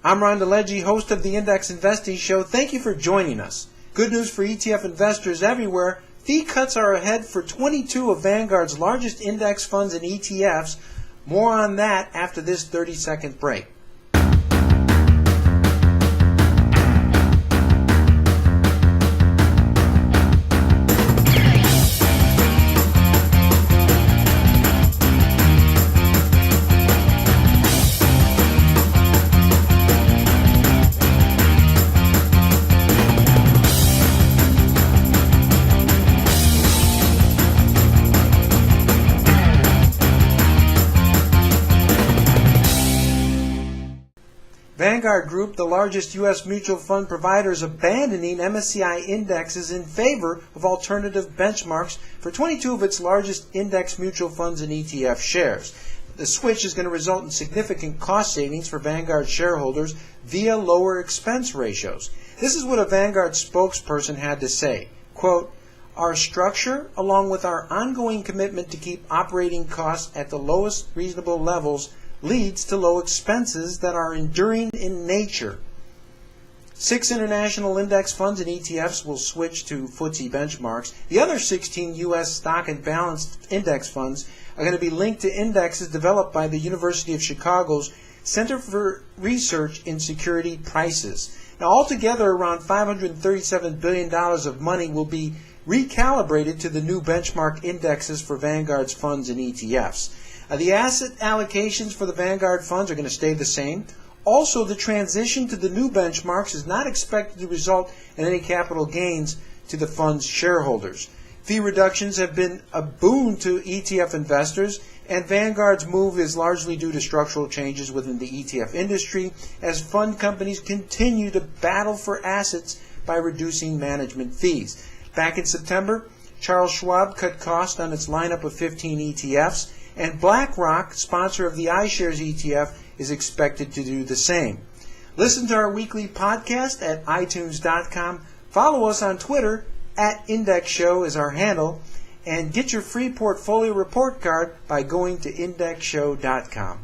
I'm Ron DeLegge, host of the Index Investing Show. Thank you for joining us. Good news for ETF investors everywhere. Fee cuts are ahead for 22 of Vanguard's largest index funds and ETFs. More on that after this 30-second break. Vanguard Group, the largest U.S. mutual fund provider, is abandoning MSCI indexes in favor of alternative benchmarks for 22 of its largest index mutual funds and ETF shares. The switch is going to result in significant cost savings for Vanguard shareholders via lower expense ratios. This is what a Vanguard spokesperson had to say. Quote, "Our structure, along with our ongoing commitment to keep operating costs at the lowest reasonable levels, leads to low expenses that are enduring in nature." 6 international index funds and ETFs will switch to FTSE benchmarks. The other 16 U.S. stock and balanced index funds are going to be linked to indexes developed by the University of Chicago's Center for Research in Security Prices. Now, altogether, around $537 billion of money will be recalibrated to the new benchmark indexes for Vanguard's funds and ETFs. The asset allocations for the Vanguard funds are going to stay the same. Also, the transition to the new benchmarks is not expected to result in any capital gains to the fund's shareholders. Fee reductions have been a boon to ETF investors, and Vanguard's move is largely due to structural changes within the ETF industry as fund companies continue to battle for assets by reducing management fees. Back in September, Charles Schwab cut costs on its lineup of 15 ETFs, and BlackRock, sponsor of the iShares ETF, is expected to do the same. Listen to our weekly podcast at iTunes.com. Follow us on Twitter, @IndexShow is our handle, and get your free portfolio report card by going to IndexShow.com.